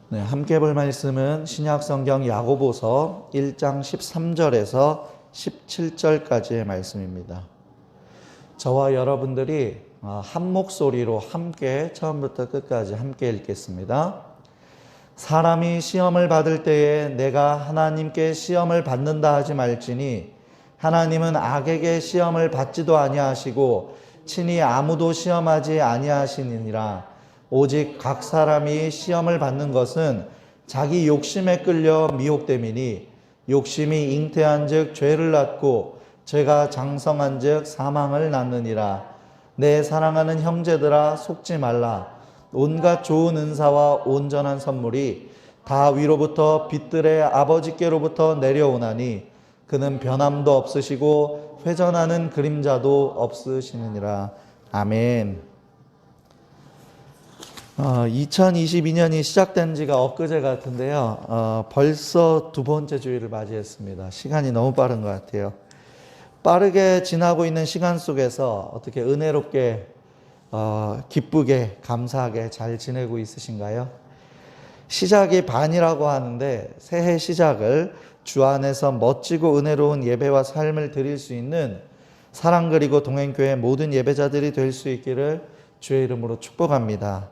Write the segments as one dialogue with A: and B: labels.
A: 네, 함께 볼 말씀은 신약성경 야고보서 1장 13절에서 17절까지의 말씀입니다. 저와 여러분들이 한 목소리로 함께 처음부터 끝까지 함께 읽겠습니다. 사람이 시험을 받을 때에 내가 하나님께 시험을 받는다 하지 말지니 하나님은 악에게 시험을 받지도 아니하시고 친히 아무도 시험하지 아니하시니라. 오직 각 사람이 시험을 받는 것은 자기 욕심에 끌려 미혹됨이니 욕심이 잉태한 즉 죄를 낳고 죄가 장성한 즉 사망을 낳느니라. 내 사랑하는 형제들아 속지 말라. 온갖 좋은 은사와 온전한 선물이 다 위로부터 빛들의 아버지께로부터 내려오나니 그는 변함도 없으시고 회전하는 그림자도 없으시느니라. 아멘. 2022년이 시작된 지가 엊그제 같은데요. 벌써 두 번째 주일을 맞이했습니다. 시간이 너무 빠른 것 같아요. 빠르게 지나고 있는 시간 속에서 어떻게 은혜롭게 기쁘게 감사하게 잘 지내고 있으신가요? 시작이 반이라고 하는데 새해 시작을 주 안에서 멋지고 은혜로운 예배와 삶을 드릴 수 있는 사랑 그리고 동행교회 모든 예배자들이 될 수 있기를 주의 이름으로 축복합니다.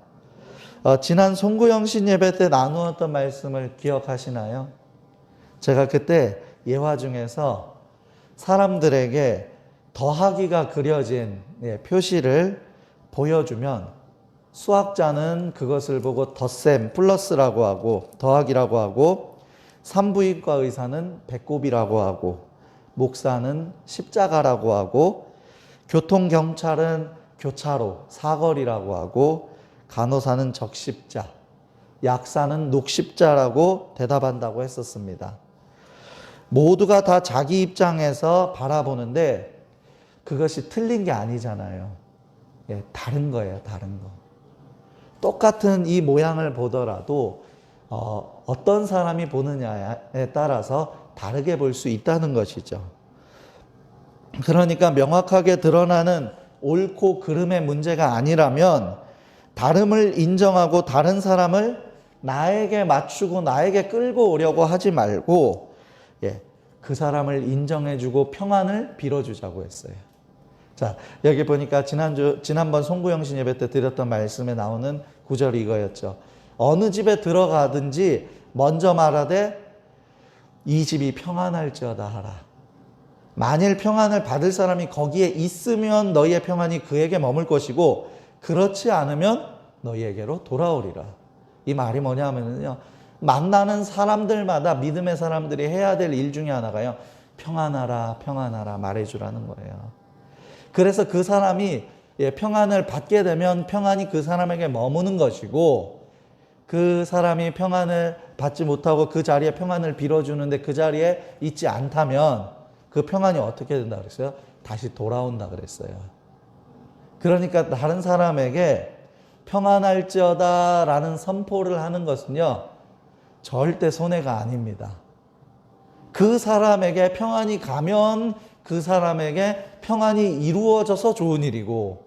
A: 지난 송구영신 예배 때 나누었던 말씀을 기억하시나요? 제가 그때 예화 중에서 사람들에게 더하기가 그려진 표시를 보여주면 수학자는 그것을 보고 덧셈 플러스라고 하고 더하기라고 하고 산부인과 의사는 배꼽이라고 하고 목사는 십자가라고 하고 교통경찰은 교차로 사거리라고 하고 간호사는 적십자, 약사는 녹십자라고 대답한다고 했었습니다. 모두가 다 자기 입장에서 바라보는데 그것이 틀린 게 아니잖아요. 다른 거예요, 다른 거. 똑같은 이 모양을 보더라도 어떤 사람이 보느냐에 따라서 다르게 볼 수 있다는 것이죠. 그러니까 명확하게 드러나는 옳고 그름의 문제가 아니라면 다름을 인정하고 다른 사람을 나에게 맞추고 나에게 끌고 오려고 하지 말고 그 사람을 인정해주고 평안을 빌어주자고 했어요. 자, 여기 보니까 지난번 송구영신 예배 때 드렸던 말씀에 나오는 구절이 이거였죠. 어느 집에 들어가든지 먼저 말하되 이 집이 평안할지어다 하라. 만일 평안을 받을 사람이 거기에 있으면 너희의 평안이 그에게 머물 것이고 그렇지 않으면 너희에게로 돌아오리라. 이 말이 뭐냐 하면요, 만나는 사람들마다 믿음의 사람들이 해야 될 일 중에 하나가요, 평안하라 평안하라 말해주라는 거예요. 그래서 그 사람이 평안을 받게 되면 평안이 그 사람에게 머무는 것이고 그 사람이 평안을 받지 못하고 그 자리에 평안을 빌어주는데 그 자리에 있지 않다면 그 평안이 어떻게 된다 그랬어요? 다시 돌아온다 그랬어요. 그러니까 다른 사람에게 평안할지어다 라는 선포를 하는 것은요, 절대 손해가 아닙니다. 그 사람에게 평안이 가면 그 사람에게 평안이 이루어져서 좋은 일이고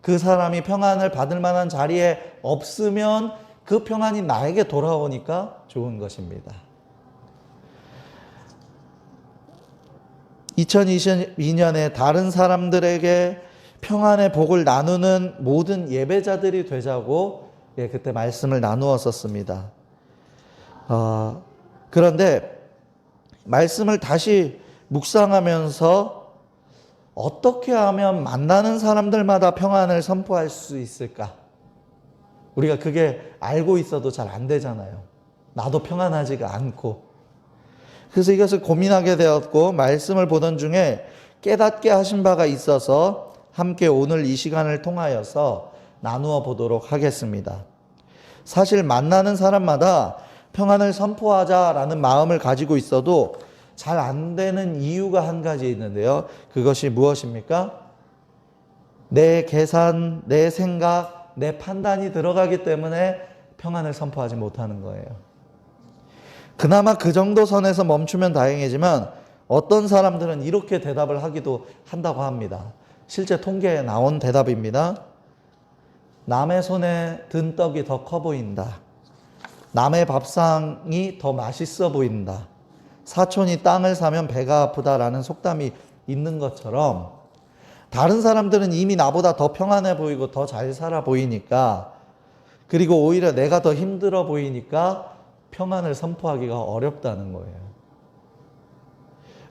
A: 그 사람이 평안을 받을 만한 자리에 없으면 그 평안이 나에게 돌아오니까 좋은 것입니다. 2022년에 다른 사람들에게 평안의 복을 나누는 모든 예배자들이 되자고 그때 말씀을 나누었었습니다. 그런데 말씀을 다시 묵상하면서 어떻게 하면 만나는 사람들마다 평안을 선포할 수 있을까? 우리가 그게 알고 있어도 잘 안 되잖아요. 나도 평안하지가 않고. 그래서 이것을 고민하게 되었고 말씀을 보던 중에 깨닫게 하신 바가 있어서 함께 오늘 이 시간을 통하여서 나누어 보도록 하겠습니다. 사실 만나는 사람마다 평안을 선포하자라는 마음을 가지고 있어도 잘 안 되는 이유가 한 가지 있는데요. 그것이 무엇입니까? 내 계산, 내 생각, 내 판단이 들어가기 때문에 평안을 선포하지 못하는 거예요. 그나마 그 정도 선에서 멈추면 다행이지만 어떤 사람들은 이렇게 대답을 하기도 한다고 합니다. 실제 통계에 나온 대답입니다. 남의 손에 든 떡이 더 커 보인다. 남의 밥상이 더 맛있어 보인다. 사촌이 땅을 사면 배가 아프다라는 속담이 있는 것처럼 다른 사람들은 이미 나보다 더 평안해 보이고 더 잘 살아 보이니까, 그리고 오히려 내가 더 힘들어 보이니까 평안을 선포하기가 어렵다는 거예요.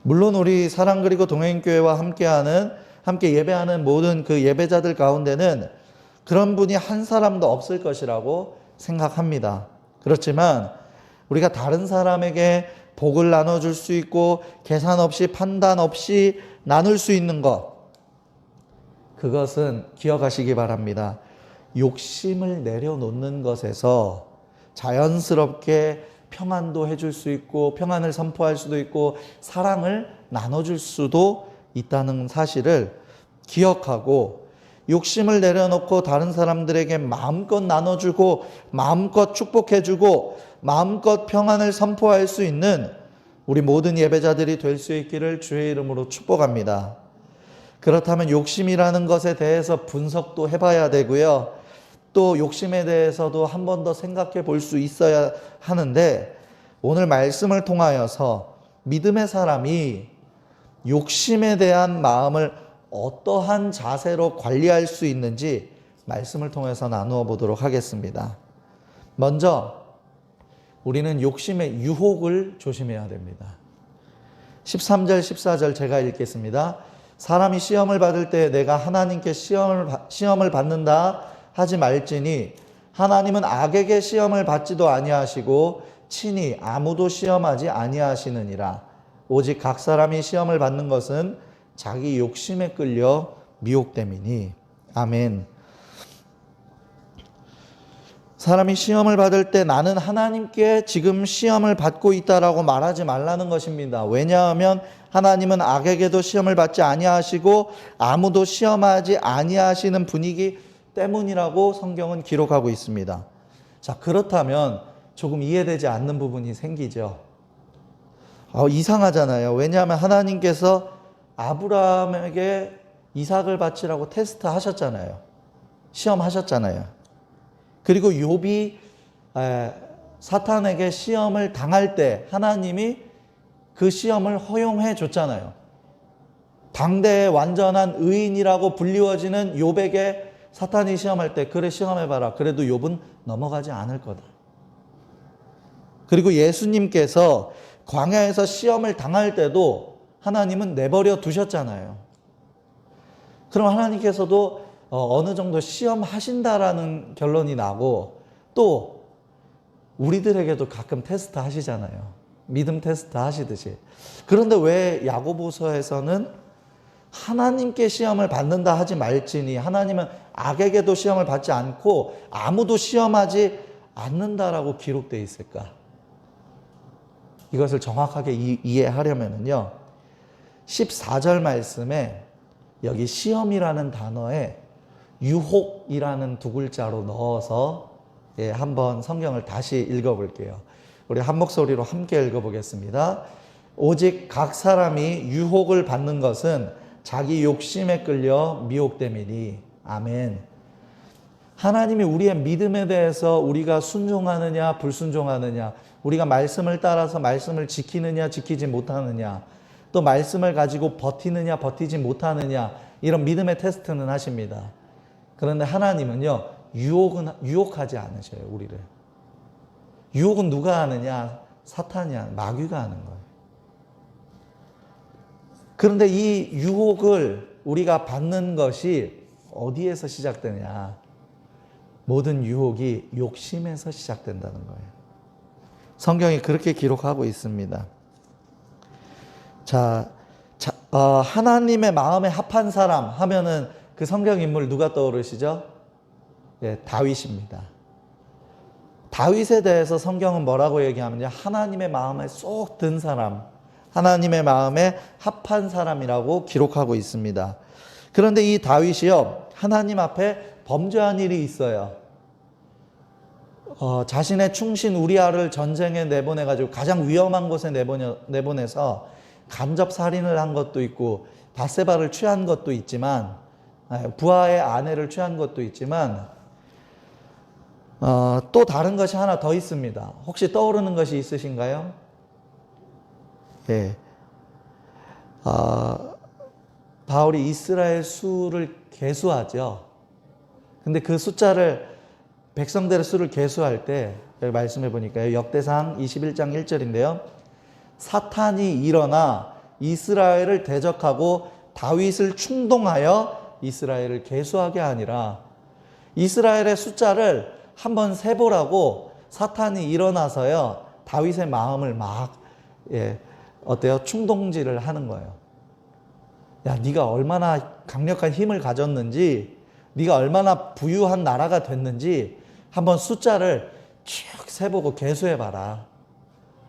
A: 물론 우리 사랑그리고 동행교회와 함께 예배하는 모든 그 예배자들 가운데는 그런 분이 한 사람도 없을 것이라고 생각합니다. 그렇지만 우리가 다른 사람에게 복을 나눠줄 수 있고 계산 없이 판단 없이 나눌 수 있는 것, 그것은 기억하시기 바랍니다. 욕심을 내려놓는 것에서 자연스럽게 평안도 해줄 수 있고 평안을 선포할 수도 있고 사랑을 나눠줄 수도 있다는 사실을 기억하고, 욕심을 내려놓고 다른 사람들에게 마음껏 나눠주고 마음껏 축복해주고 마음껏 평안을 선포할 수 있는 우리 모든 예배자들이 될 수 있기를 주의 이름으로 축복합니다. 그렇다면 욕심이라는 것에 대해서 분석도 해봐야 되고요. 또 욕심에 대해서도 한 번 더 생각해 볼 수 있어야 하는데, 오늘 말씀을 통하여서 믿음의 사람이 욕심에 대한 마음을 어떠한 자세로 관리할 수 있는지 말씀을 통해서 나누어 보도록 하겠습니다. 먼저 우리는 욕심의 유혹을 조심해야 됩니다. 13절 14절 제가 읽겠습니다. 사람이 시험을 받을 때 내가 하나님께 시험을 받는다 하지 말지니 하나님은 악에게 시험을 받지도 아니하시고 친히 아무도 시험하지 아니하시느니라. 오직 각 사람이 시험을 받는 것은 자기 욕심에 끌려 미혹됨이니. 아멘. 사람이 시험을 받을 때 나는 하나님께 지금 시험을 받고 있다라고 말하지 말라는 것입니다. 왜냐하면 하나님은 악에게도 시험을 받지 아니하시고 아무도 시험하지 아니하시는 분이기 때문이라고 성경은 기록하고 있습니다. 자, 그렇다면 조금 이해되지 않는 부분이 생기죠. 이상하잖아요. 왜냐하면 하나님께서 아브라함에게 이삭을 바치라고 테스트 하셨잖아요. 시험하셨잖아요. 그리고 욥이 사탄에게 시험을 당할 때 하나님이 그 시험을 허용해 줬잖아요. 당대의 완전한 의인이라고 불리워지는 욥에게 사탄이 시험할 때 그래 시험해봐라. 그래도 욥은 넘어가지 않을 거다. 그리고 예수님께서 광야에서 시험을 당할 때도 하나님은 내버려 두셨잖아요. 그럼 하나님께서도 어느 정도 시험하신다라는 결론이 나고, 또 우리들에게도 가끔 테스트 하시잖아요. 믿음 테스트 하시듯이. 그런데 왜 야고보서에서는 하나님께 시험을 받는다 하지 말지니 하나님은 악에게도 시험을 받지 않고 아무도 시험하지 않는다라고 기록되어 있을까? 이것을 정확하게 이해하려면요, 14절 말씀에 여기 시험이라는 단어에 유혹이라는 두 글자로 넣어서 한번 성경을 다시 읽어볼게요. 우리 한 목소리로 함께 읽어보겠습니다. 오직 각 사람이 유혹을 받는 것은 자기 욕심에 끌려 미혹됨이니. 아멘. 하나님이 우리의 믿음에 대해서 우리가 순종하느냐 불순종하느냐, 우리가 말씀을 따라서 말씀을 지키느냐 지키지 못하느냐, 또 말씀을 가지고 버티느냐 버티지 못하느냐, 이런 믿음의 테스트는 하십니다. 그런데 하나님은요, 유혹하지 않으셔요, 우리를. 유혹은 누가 하느냐? 사탄이 하는, 마귀가 하는 거예요. 그런데 이 유혹을 우리가 받는 것이 어디에서 시작되냐? 모든 유혹이 욕심에서 시작된다는 거예요. 성경이 그렇게 기록하고 있습니다. 하나님의 마음에 합한 사람 하면은 그 성경 인물 누가 떠오르시죠? 다윗입니다. 다윗에 대해서 성경은 뭐라고 얘기하면요, 하나님의 마음에 쏙 든 사람, 하나님의 마음에 합한 사람이라고 기록하고 있습니다. 그런데 이 다윗이요, 하나님 앞에 범죄한 일이 있어요. 자신의 충신 우리아를 전쟁에 내보내가지고 가장 위험한 곳에 내보내서 간접 살인을 한 것도 있고 밧세바를 취한 것도 있지만, 부하의 아내를 취한 것도 있지만, 또 다른 것이 하나 더 있습니다. 혹시 떠오르는 것이 있으신가요? 예. 바울이 이스라엘 수를 계수하죠. 근데 그 숫자를, 백성들의 수를 계수할 때, 여기 말씀해 보니까요. 역대상 21장 1절인데요. 사탄이 일어나 이스라엘을 대적하고 다윗을 충동하여 이스라엘을 계수하게 하니라. 이스라엘의 숫자를 한번 세보라고 사탄이 일어나서요. 다윗의 마음을 막 어때요? 충동질을 하는 거예요. 야, 네가 얼마나 강력한 힘을 가졌는지, 네가 얼마나 부유한 나라가 됐는지 한번 숫자를 쭉 세보고 계수해봐라.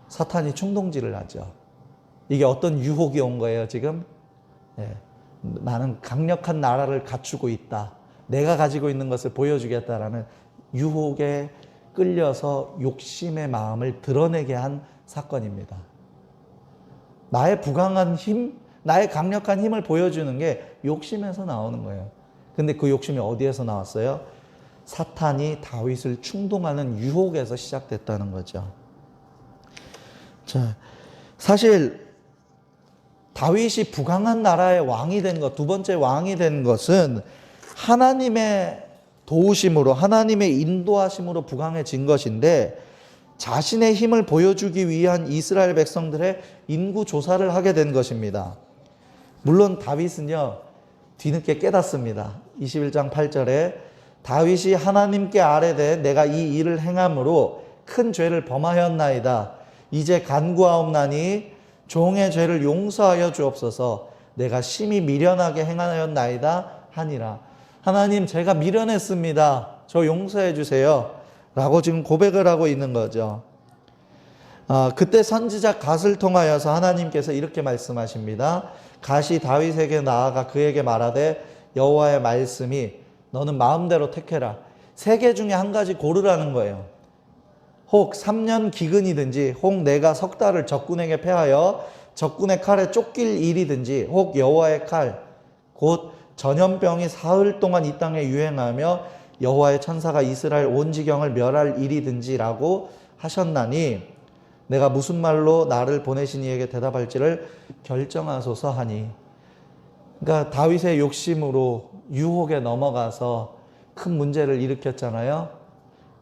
A: 사탄이 충동질을 하죠. 이게 어떤 유혹이 온 거예요, 지금? 나는 강력한 나라를 갖추고 있다. 내가 가지고 있는 것을 보여주겠다라는 유혹에 끌려서 욕심의 마음을 드러내게 한 사건입니다. 나의 부강한 힘, 나의 강력한 힘을 보여주는 게 욕심에서 나오는 거예요. 근데 그 욕심이 어디에서 나왔어요? 사탄이 다윗을 충동하는 유혹에서 시작됐다는 거죠. 자, 사실 다윗이 부강한 나라의 왕이 된 것, 두 번째 왕이 된 것은 하나님의 도우심으로, 하나님의 인도하심으로 부강해진 것인데, 자신의 힘을 보여주기 위한 이스라엘 백성들의 인구 조사를 하게 된 것입니다. 물론 다윗은요, 뒤늦게 깨닫습니다. 21장 8절에 다윗이 하나님께 아뢰되 내가 이 일을 행함으로 큰 죄를 범하였나이다. 이제 간구하옵나니 종의 죄를 용서하여 주옵소서. 내가 심히 미련하게 행하였나이다 하니라. 하나님, 제가 미련했습니다. 저 용서해 주세요. 라고 지금 고백을 하고 있는 거죠. 그때 선지자 갓을 통하여서 하나님께서 이렇게 말씀하십니다. 갓이 다윗에게 나아가 그에게 말하되 여호와의 말씀이 너는 마음대로 택해라. 세 개 중에 한 가지 고르라는 거예요. 혹 3년 기근이든지, 혹 내가 석 달을 적군에게 패하여 적군의 칼에 쫓길 일이든지, 혹 여호와의 칼, 곧 전염병이 사흘 동안 이 땅에 유행하며 여호와의 천사가 이스라엘 온 지경을 멸할 일이든지라고 하셨나니 내가 무슨 말로 나를 보내신 이에게 대답할지를 결정하소서 하니. 그러니까 다윗의 욕심으로 유혹에 넘어가서 큰 문제를 일으켰잖아요.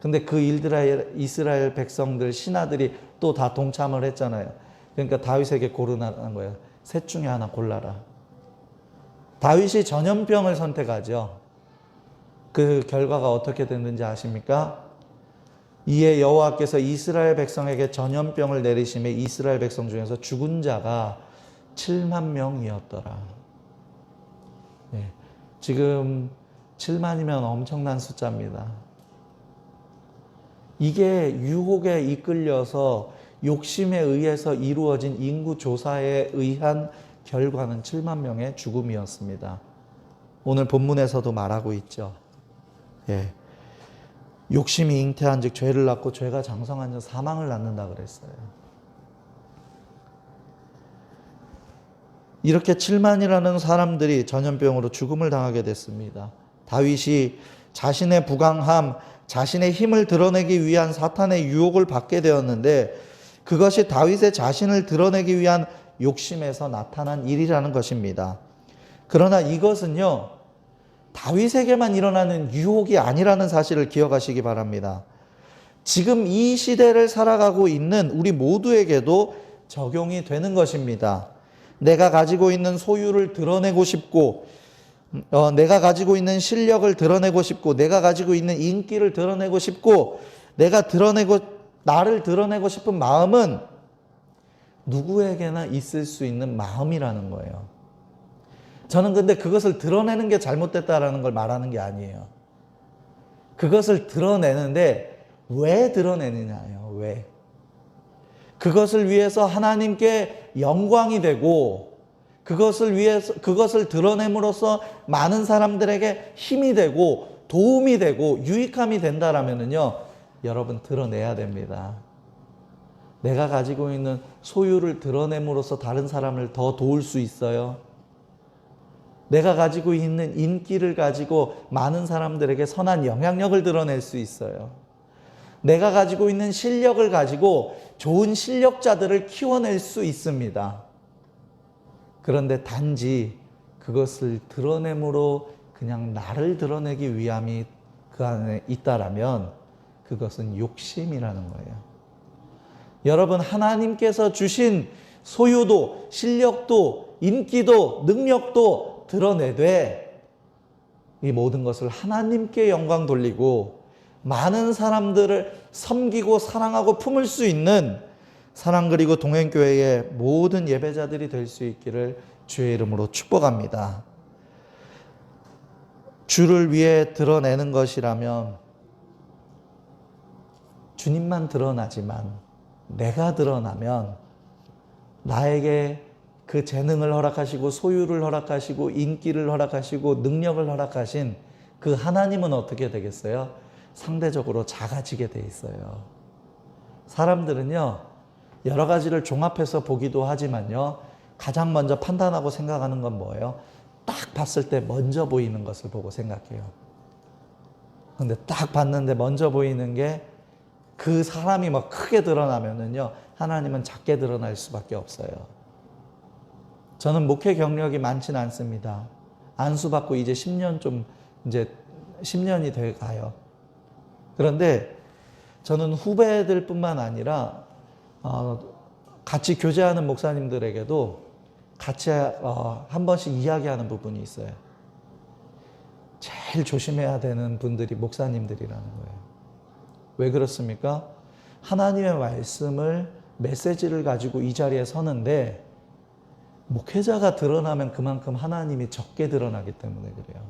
A: 근데 그 일들에 이스라엘 백성들, 신하들이 또 다 동참을 했잖아요. 그러니까 다윗에게 고르라는 거예요. 셋 중에 하나 골라라. 다윗이 전염병을 선택하죠. 그 결과가 어떻게 됐는지 아십니까? 이에 여호와께서 이스라엘 백성에게 전염병을 내리심에 이스라엘 백성 중에서 죽은 자가 7만 명이었더라. 네, 지금 7만이면 엄청난 숫자입니다. 이게 유혹에 이끌려서 욕심에 의해서 이루어진 인구조사에 의한 결과는 7만 명의 죽음이었습니다. 오늘 본문에서도 말하고 있죠. 예. 욕심이 잉태한 즉 죄를 낳고 죄가 장성한 즉 사망을 낳는다 그랬어요. 이렇게 7만이라는 사람들이 전염병으로 죽음을 당하게 됐습니다. 다윗이 자신의 부강함, 자신의 힘을 드러내기 위한 사탄의 유혹을 받게 되었는데 그것이 다윗의 자신을 드러내기 위한 욕심에서 나타난 일이라는 것입니다. 그러나 이것은요, 다윗에게만 일어나는 유혹이 아니라는 사실을 기억하시기 바랍니다. 지금 이 시대를 살아가고 있는 우리 모두에게도 적용이 되는 것입니다. 내가 가지고 있는 소유를 드러내고 싶고, 내가 가지고 있는 실력을 드러내고 싶고, 내가 가지고 있는 인기를 드러내고 싶고, 나를 드러내고 싶은 마음은 누구에게나 있을 수 있는 마음이라는 거예요. 저는 근데 그것을 드러내는 게 잘못됐다라는 걸 말하는 게 아니에요. 그것을 드러내는데 왜 드러내느냐예요. 왜? 그것을 위해서 하나님께 영광이 되고 그것을 드러냄으로써 많은 사람들에게 힘이 되고 도움이 되고 유익함이 된다라면은요, 여러분 드러내야 됩니다. 내가 가지고 있는 소유를 드러냄으로써 다른 사람을 더 도울 수 있어요. 내가 가지고 있는 인기를 가지고 많은 사람들에게 선한 영향력을 드러낼 수 있어요. 내가 가지고 있는 실력을 가지고 좋은 실력자들을 키워낼 수 있습니다. 그런데 단지 그것을 드러냄으로 그냥 나를 드러내기 위함이 그 안에 있다라면 그것은 욕심이라는 거예요. 여러분, 하나님께서 주신 소유도, 실력도, 인기도, 능력도 드러내되 이 모든 것을 하나님께 영광 돌리고 많은 사람들을 섬기고 사랑하고 품을 수 있는 사랑 그리고 동행교회의 모든 예배자들이 될 수 있기를 주의 이름으로 축복합니다. 주를 위해 드러내는 것이라면 주님만 드러나지만 내가 드러나면 나에게 그 재능을 허락하시고 소유를 허락하시고 인기를 허락하시고 능력을 허락하신 그 하나님은 어떻게 되겠어요? 상대적으로 작아지게 돼 있어요. 사람들은요, 여러 가지를 종합해서 보기도 하지만요, 가장 먼저 판단하고 생각하는 건 뭐예요? 딱 봤을 때 먼저 보이는 것을 보고 생각해요. 근데 딱 봤는데 먼저 보이는 게 그 사람이 막 크게 드러나면은요, 하나님은 작게 드러날 수밖에 없어요. 저는 목회 경력이 많지는 않습니다. 안수받고 이제 10년이 돼 가요. 그런데 저는 후배들 뿐만 아니라 같이 교제하는 목사님들에게도 같이 한 번씩 이야기하는 부분이 있어요. 제일 조심해야 되는 분들이 목사님들이라는 거예요. 왜 그렇습니까? 하나님의 말씀을, 메시지를 가지고 이 자리에 서는데 목회자가 드러나면 그만큼 하나님이 적게 드러나기 때문에 그래요.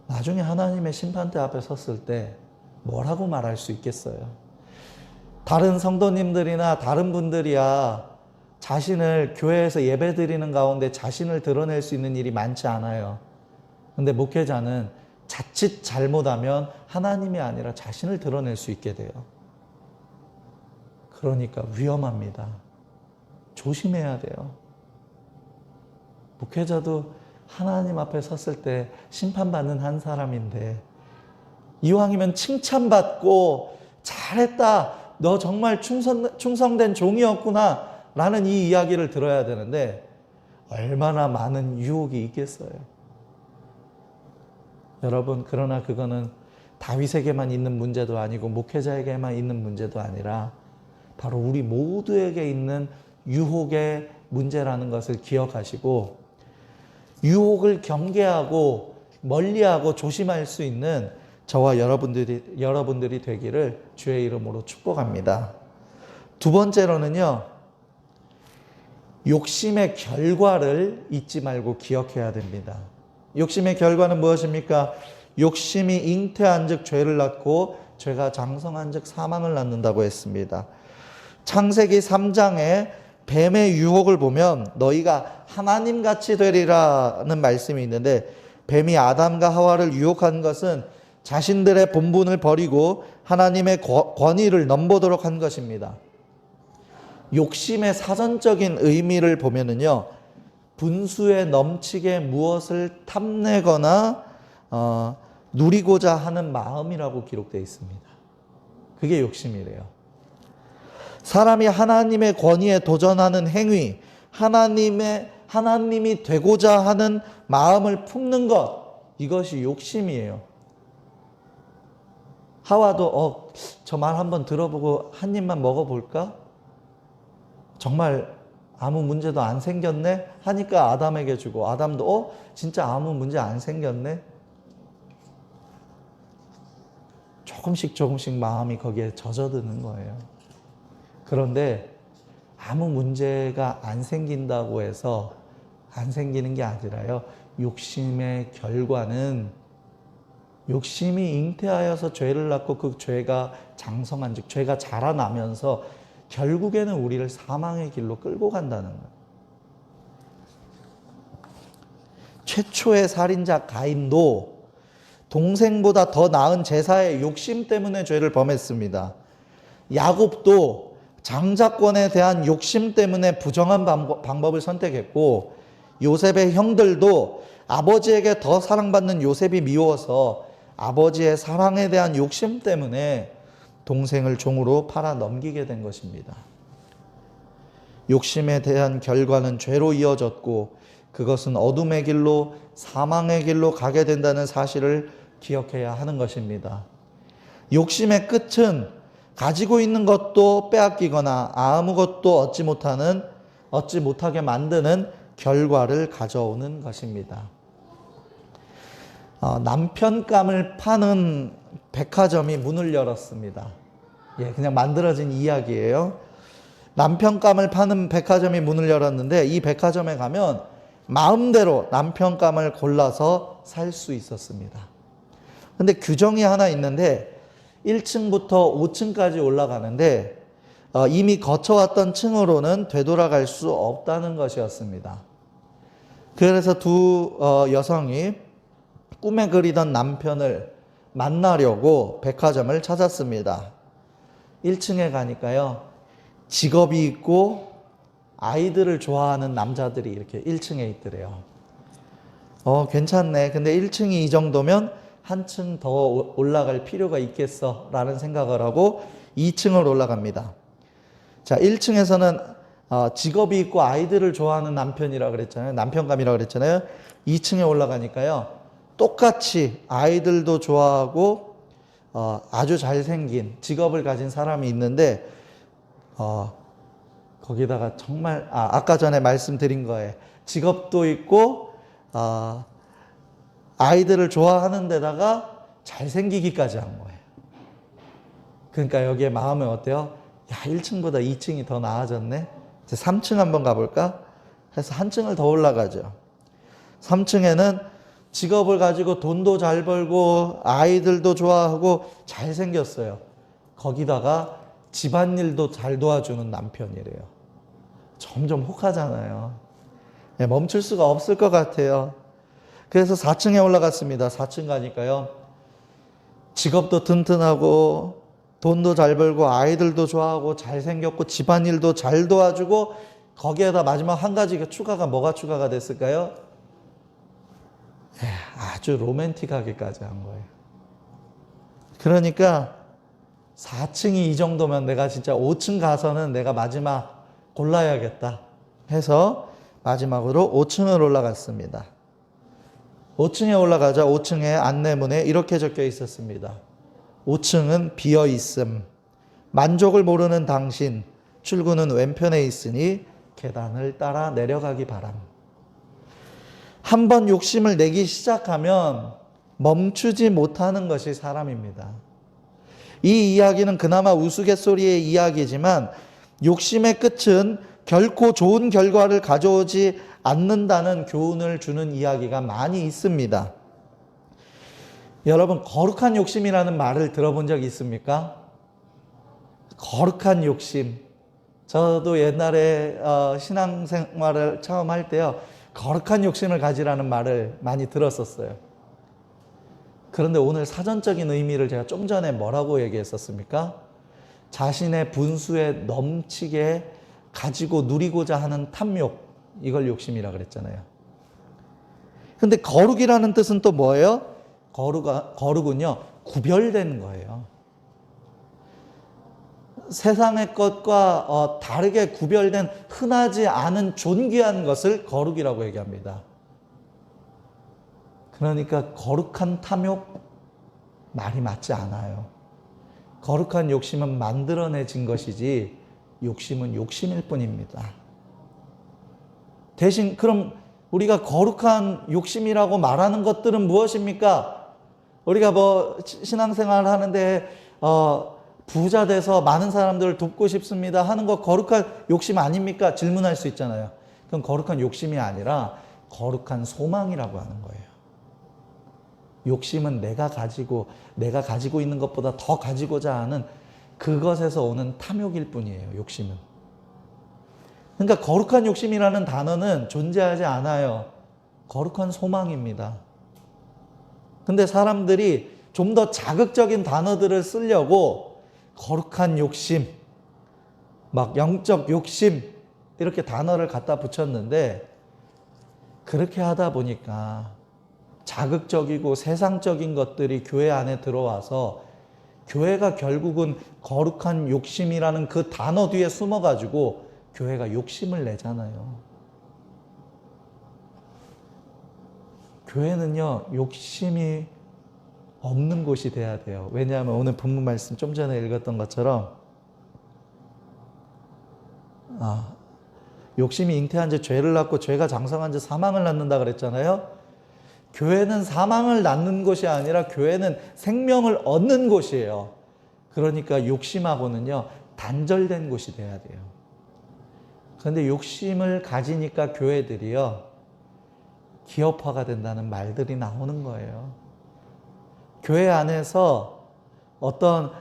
A: 나중에 하나님의 심판대 앞에 섰을 때 뭐라고 말할 수 있겠어요? 다른 성도님들이나 다른 분들이야 자신을 교회에서 예배드리는 가운데 자신을 드러낼 수 있는 일이 많지 않아요. 근데 목회자는 자칫 잘못하면 하나님이 아니라 자신을 드러낼 수 있게 돼요. 그러니까 위험합니다. 조심해야 돼요. 목회자도 하나님 앞에 섰을 때 심판받는 한 사람인데 이왕이면 칭찬받고 잘했다, 너 정말 충성된 종이었구나 라는 이 이야기를 들어야 되는데 얼마나 많은 유혹이 있겠어요. 여러분, 그러나 그거는 다윗에게만 있는 문제도 아니고 목회자에게만 있는 문제도 아니라 바로 우리 모두에게 있는 유혹의 문제라는 것을 기억하시고 유혹을 경계하고 멀리하고 조심할 수 있는 저와 여러분들이 되기를 주의 이름으로 축복합니다. 두 번째로는요, 욕심의 결과를 잊지 말고 기억해야 됩니다. 욕심의 결과는 무엇입니까? 욕심이 잉태한 즉 죄를 낳고 죄가 장성한 즉 사망을 낳는다고 했습니다. 창세기 3장에 뱀의 유혹을 보면 너희가 하나님같이 되리라는 말씀이 있는데 뱀이 아담과 하와를 유혹한 것은 자신들의 본분을 버리고 하나님의 권위를 넘보도록 한 것입니다. 욕심의 사전적인 의미를 보면은요, 분수에 넘치게 무엇을 탐내거나 누리고자 하는 마음이라고 기록되어 있습니다. 그게 욕심이래요. 사람이 하나님의 권위에 도전하는 행위, 하나님이 되고자 하는 마음을 품는 것, 이것이 욕심이에요. 하와도 저 말 한번 들어보고 한 입만 먹어볼까? 정말 아무 문제도 안 생겼네? 하니까 아담에게 주고 아담도 진짜 아무 문제 안 생겼네? 조금씩 마음이 거기에 젖어드는 거예요. 그런데 아무 문제가 안 생긴다고 해서 안 생기는 게 아니라요, 욕심의 결과는 욕심이 잉태하여서 죄를 낳고 그 죄가 장성한 즉 죄가 자라나면서 결국에는 우리를 사망의 길로 끌고 간다는 거예요. 최초의 살인자 가인도 동생보다 더 나은 제사의 욕심 때문에 죄를 범했습니다. 야곱도 장자권에 대한 욕심 때문에 부정한 방법을 선택했고 요셉의 형들도 아버지에게 더 사랑받는 요셉이 미워서 아버지의 사랑에 대한 욕심 때문에 동생을 종으로 팔아 넘기게 된 것입니다. 욕심에 대한 결과는 죄로 이어졌고 그것은 어둠의 길로 사망의 길로 가게 된다는 사실을 기억해야 하는 것입니다. 욕심의 끝은 가지고 있는 것도 빼앗기거나 아무것도 얻지 못하게 만드는 결과를 가져오는 것입니다. 남편감을 파는 백화점이 문을 열었습니다. 그냥 만들어진 이야기예요. 남편감을 파는 백화점이 문을 열었는데 이 백화점에 가면 마음대로 남편감을 골라서 살 수 있었습니다. 근데 규정이 하나 있는데 1층부터 5층까지 올라가는데 이미 거쳐왔던 층으로는 되돌아갈 수 없다는 것이었습니다. 그래서 두 여성이 꿈에 그리던 남편을 만나려고 백화점을 찾았습니다. 1층에 가니까요, 직업이 있고 아이들을 좋아하는 남자들이 이렇게 1층에 있더래요. 괜찮네. 근데 1층이 이 정도면 한층 더 올라갈 필요가 있겠어 라는 생각을 하고 2층을 올라갑니다. 자, 1층에서는 직업이 있고 아이들을 좋아하는 남편이라고 그랬잖아요. 남편감이라고 그랬잖아요. 2층에 올라가니까요, 똑같이 아이들도 좋아하고 아주 잘생긴 직업을 가진 사람이 있는데 거기다가 정말 아까 전에 말씀드린 거에 직업도 있고 아이들을 좋아하는 데다가 잘생기기까지 한 거예요. 그러니까 여기에 마음이 어때요? 1층보다 2층이 더 나아졌네. 이제 3층 한번 가볼까? 해서 한 층을 더 올라가죠. 3층에는 직업을 가지고 돈도 잘 벌고 아이들도 좋아하고 잘생겼어요. 거기다가 집안일도 잘 도와주는 남편이래요. 점점 혹하잖아요. 멈출 수가 없을 것 같아요. 그래서 4층에 올라갔습니다. 4층 가니까요, 직업도 튼튼하고 돈도 잘 벌고 아이들도 좋아하고 잘생겼고 집안일도 잘 도와주고 거기에다 마지막 한 가지가 추가가 뭐가 추가가 됐을까요? 아주 로맨틱하게까지 한 거예요. 그러니까 4층이 이 정도면 내가 진짜 5층 가서는 내가 마지막 골라야겠다 해서 마지막으로 5층을 올라갔습니다. 5층에 올라가자 5층의 안내문에 이렇게 적혀 있었습니다. 5층은 비어 있음. 만족을 모르는 당신, 출구는 왼편에 있으니 계단을 따라 내려가기 바람. 한번 욕심을 내기 시작하면 멈추지 못하는 것이 사람입니다. 이 이야기는 그나마 우스갯소리의 이야기지만 욕심의 끝은 결코 좋은 결과를 가져오지 않는다는 교훈을 주는 이야기가 많이 있습니다. 여러분, 거룩한 욕심이라는 말을 들어본 적 있습니까? 거룩한 욕심. 저도 옛날에 신앙생활을 처음 할 때요, 거룩한 욕심을 가지라는 말을 많이 들었었어요. 그런데 오늘 사전적인 의미를 제가 좀 전에 뭐라고 얘기했었습니까? 자신의 분수에 넘치게 가지고 누리고자 하는 탐욕, 이걸 욕심이라 그랬잖아요. 근데 거룩이라는 뜻은 또 뭐예요? 거룩은요, 구별된 거예요. 세상의 것과 다르게 구별된 흔하지 않은 존귀한 것을 거룩이라고 얘기합니다. 그러니까 거룩한 탐욕, 말이 맞지 않아요. 거룩한 욕심은 만들어내진 것이지 욕심은 욕심일 뿐입니다. 대신 그럼 우리가 거룩한 욕심이라고 말하는 것들은 무엇입니까? 우리가 신앙생활 하는데 부자 돼서 많은 사람들을 돕고 싶습니다 하는 거 거룩한 욕심 아닙니까? 질문할 수 있잖아요. 그건 거룩한 욕심이 아니라 거룩한 소망이라고 하는 거예요. 욕심은 내가 가지고 있는 것보다 더 가지고자 하는 그것에서 오는 탐욕일 뿐이에요. 욕심은. 그러니까 거룩한 욕심이라는 단어는 존재하지 않아요. 거룩한 소망입니다. 근데 사람들이 좀 더 자극적인 단어들을 쓰려고 거룩한 욕심, 막 영적 욕심 이렇게 단어를 갖다 붙였는데, 그렇게 하다 보니까 자극적이고 세상적인 것들이 교회 안에 들어와서 교회가 결국은 거룩한 욕심이라는 그 단어 뒤에 숨어가지고 교회가 욕심을 내잖아요. 교회는요, 욕심이 없는 곳이 돼야 돼요. 왜냐하면 오늘 본문 말씀 좀 전에 읽었던 것처럼 욕심이 잉태한 지 죄를 낳고 죄가 장성한 지 사망을 낳는다 그랬잖아요. 교회는 사망을 낳는 곳이 아니라 교회는 생명을 얻는 곳이에요. 그러니까 욕심하고는요, 단절된 곳이 돼야 돼요. 그런데 욕심을 가지니까 교회들이요, 기업화가 된다는 말들이 나오는 거예요. 교회 안에서 어떤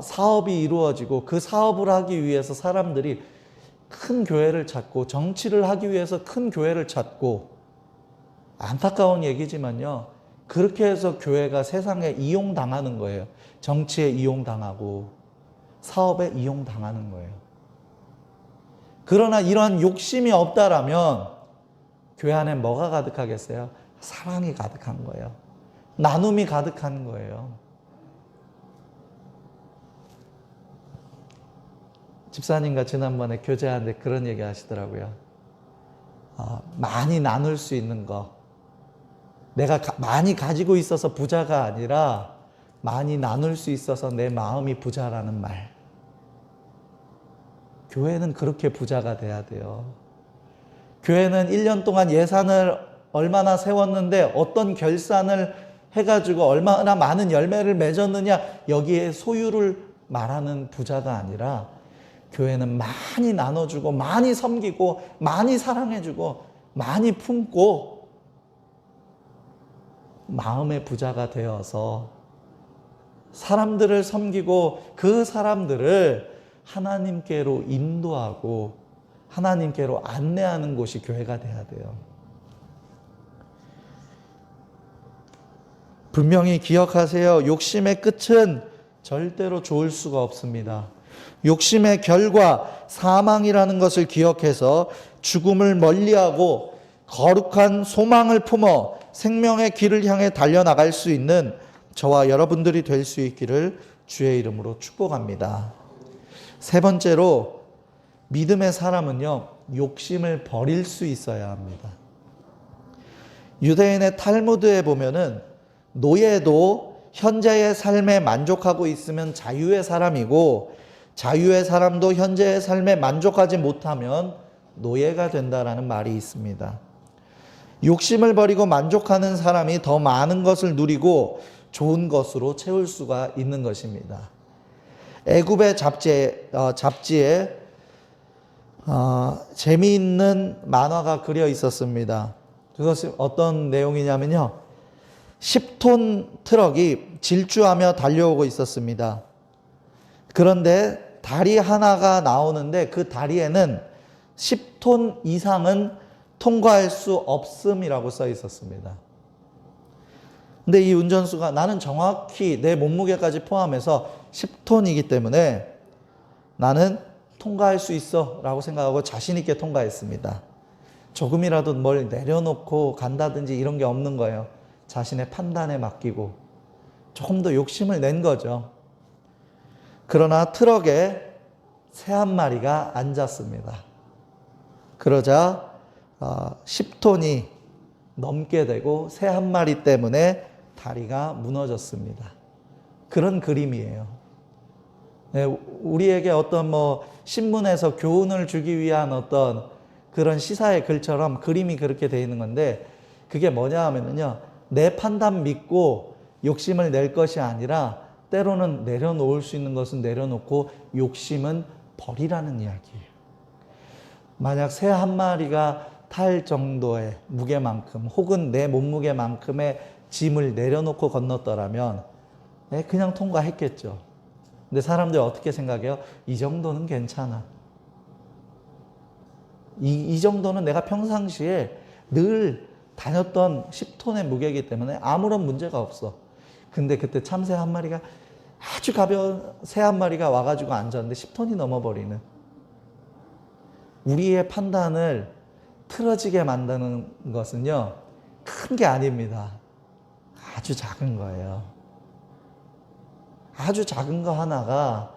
A: 사업이 이루어지고 그 사업을 하기 위해서 사람들이 큰 교회를 찾고 정치를 하기 위해서 큰 교회를 찾고, 안타까운 얘기지만요, 그렇게 해서 교회가 세상에 이용당하는 거예요. 정치에 이용당하고 사업에 이용당하는 거예요. 그러나 이러한 욕심이 없다라면 교회 안에 뭐가 가득하겠어요? 사랑이 가득한 거예요. 나눔이 가득한 거예요. 집사님과 지난번에 교제하는데 그런 얘기 하시더라고요. 많이 나눌 수 있는 거. 내가 많이 가지고 있어서 부자가 아니라 많이 나눌 수 있어서 내 마음이 부자라는 말. 교회는 그렇게 부자가 돼야 돼요. 교회는 1년 동안 예산을 얼마나 세웠는데 어떤 결산을 해가지고 얼마나 많은 열매를 맺었느냐, 여기에 소유를 말하는 부자가 아니라 교회는 많이 나눠주고 많이 섬기고 많이 사랑해주고 많이 품고 마음의 부자가 되어서 사람들을 섬기고 그 사람들을 하나님께로 인도하고 하나님께로 안내하는 곳이 교회가 돼야 돼요. 분명히 기억하세요. 욕심의 끝은 절대로 좋을 수가 없습니다. 욕심의 결과 사망이라는 것을 기억해서 죽음을 멀리하고 거룩한 소망을 품어 생명의 길을 향해 달려나갈 수 있는 저와 여러분들이 될 수 있기를 주의 이름으로 축복합니다. 세 번째로, 믿음의 사람은요, 욕심을 버릴 수 있어야 합니다. 유대인의 탈무드에 보면은 노예도 현재의 삶에 만족하고 있으면 자유의 사람이고, 자유의 사람도 현재의 삶에 만족하지 못하면 노예가 된다라는 말이 있습니다. 욕심을 버리고 만족하는 사람이 더 많은 것을 누리고 좋은 것으로 채울 수가 있는 것입니다. 애굽의 잡지에 재미있는 만화가 그려 있었습니다. 그것이 어떤 내용이냐면요, 10톤 트럭이 질주하며 달려오고 있었습니다. 그런데 다리 하나가 나오는데 그 다리에는 10톤 이상은 통과할 수 없음이라고 써 있었습니다. 근데 이 운전수가 나는 정확히 내 몸무게까지 포함해서 10톤이기 때문에 나는 통과할 수 있어 라고 생각하고 자신 있게 통과했습니다. 조금이라도 뭘 내려놓고 간다든지 이런 게 없는 거예요. 자신의 판단에 맡기고 조금 더 욕심을 낸 거죠. 그러나 트럭에 새 한 마리가 앉았습니다. 그러자 10톤이 넘게 되고 새 한 마리 때문에 다리가 무너졌습니다. 그런 그림이에요. 네, 우리에게 어떤 신문에서 교훈을 주기 위한 어떤 그런 시사의 글처럼 그림이 그렇게 되어 있는 건데, 그게 뭐냐 하면요, 내 판단 믿고 욕심을 낼 것이 아니라 때로는 내려놓을 수 있는 것은 내려놓고 욕심은 버리라는 이야기예요. 만약 새 한 마리가 탈 정도의 무게만큼 혹은 내 몸무게만큼의 짐을 내려놓고 건넜더라면 그냥 통과했겠죠. 근데 사람들이 어떻게 생각해요? 이 정도는 괜찮아. 이 정도는 내가 평상시에 늘 다녔던 10톤의 무게이기 때문에 아무런 문제가 없어. 근데 그때 참새 한 마리가, 아주 가벼운 새 한 마리가 와가지고 앉았는데 10톤이 넘어버리는, 우리의 판단을 틀어지게 만드는 것은요, 큰 게 아닙니다. 아주 작은 거예요. 아주 작은 거 하나가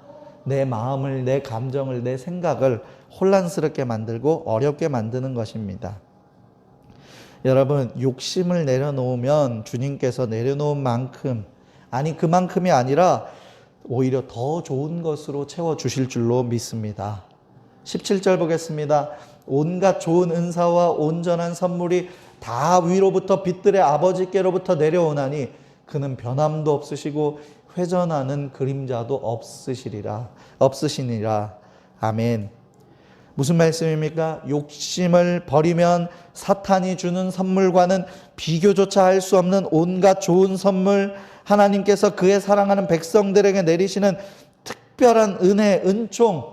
A: 내 마음을, 내 감정을, 내 생각을 혼란스럽게 만들고 어렵게 만드는 것입니다. 여러분, 욕심을 내려놓으면 주님께서 내려놓은 만큼, 아니 그만큼이 아니라 오히려 더 좋은 것으로 채워주실 줄로 믿습니다. 17절 보겠습니다. 온갖 좋은 은사와 온전한 선물이 다 위로부터 빛들의 아버지께로부터 내려오나니 그는 변함도 없으시고 회전하는 그림자도 없으시니라. 아멘. 무슨 말씀입니까? 욕심을 버리면 사탄이 주는 선물과는 비교조차 할 수 없는 온갖 좋은 선물, 하나님께서 그의 사랑하는 백성들에게 내리시는 특별한 은혜, 은총,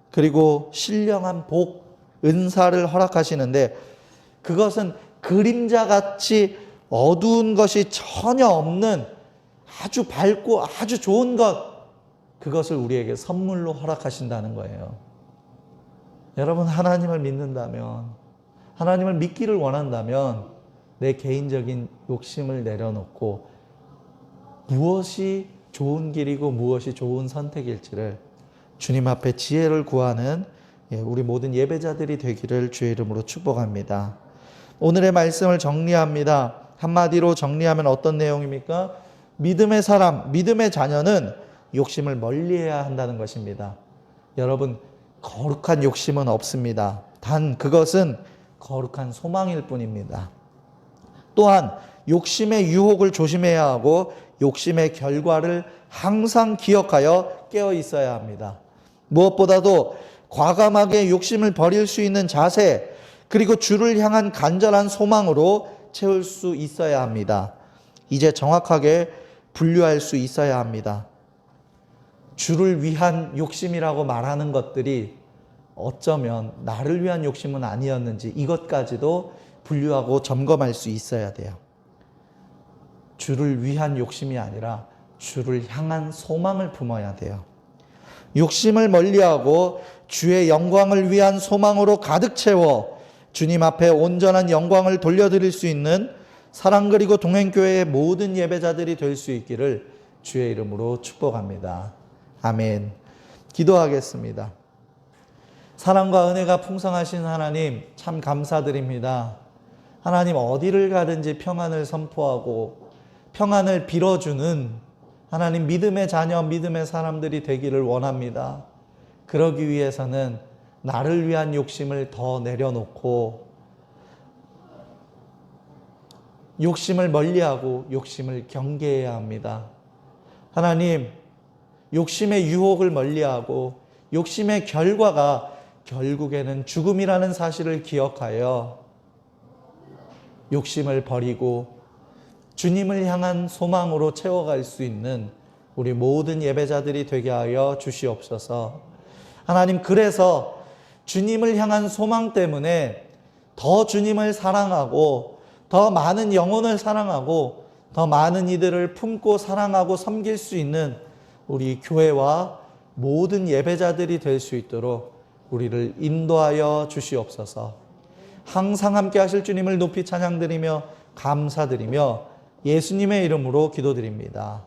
A: 그리고 신령한 복, 은사를 허락하시는데 그것은 그림자같이 어두운 것이 전혀 없는 아주 밝고 아주 좋은 것, 그것을 우리에게 선물로 허락하신다는 거예요. 여러분, 하나님을 믿는다면, 하나님을 믿기를 원한다면 내 개인적인 욕심을 내려놓고 무엇이 좋은 길이고 무엇이 좋은 선택일지를 주님 앞에 지혜를 구하는 우리 모든 예배자들이 되기를 주의 이름으로 축복합니다. 오늘의 말씀을 정리합니다. 한마디로 정리하면 어떤 내용입니까? 믿음의 사람, 믿음의 자녀는 욕심을 멀리해야 한다는 것입니다. 여러분, 거룩한 욕심은 없습니다. 단 그것은 거룩한 소망일 뿐입니다. 또한 욕심의 유혹을 조심해야 하고 욕심의 결과를 항상 기억하여 깨어 있어야 합니다. 무엇보다도 과감하게 욕심을 버릴 수 있는 자세, 그리고 주를 향한 간절한 소망으로 채울 수 있어야 합니다. 이제 정확하게 분류할 수 있어야 합니다. 주를 위한 욕심이라고 말하는 것들이 어쩌면 나를 위한 욕심은 아니었는지 이것까지도 분류하고 점검할 수 있어야 돼요. 주를 위한 욕심이 아니라 주를 향한 소망을 품어야 돼요. 욕심을 멀리하고 주의 영광을 위한 소망으로 가득 채워 주님 앞에 온전한 영광을 돌려드릴 수 있는 사랑 그리고 동행교회의 모든 예배자들이 될 수 있기를 주의 이름으로 축복합니다. 아멘. 기도하겠습니다. 사랑과 은혜가 풍성하신 하나님, 참 감사드립니다. 하나님, 어디를 가든지 평안을 선포하고 평안을 빌어주는 하나님, 믿음의 자녀, 믿음의 사람들이 되기를 원합니다. 그러기 위해서는 나를 위한 욕심을 더 내려놓고 욕심을 멀리하고 욕심을 경계해야 합니다. 하나님, 욕심의 유혹을 멀리하고 욕심의 결과가 결국에는 죽음이라는 사실을 기억하여 욕심을 버리고 주님을 향한 소망으로 채워갈 수 있는 우리 모든 예배자들이 되게 하여 주시옵소서. 하나님, 그래서 주님을 향한 소망 때문에 더 주님을 사랑하고 더 많은 영혼을 사랑하고 더 많은 이들을 품고 사랑하고 섬길 수 있는 우리 교회와 모든 예배자들이 될 수 있도록 우리를 인도하여 주시옵소서. 항상 함께 하실 주님을 높이 찬양드리며 감사드리며 예수님의 이름으로 기도드립니다.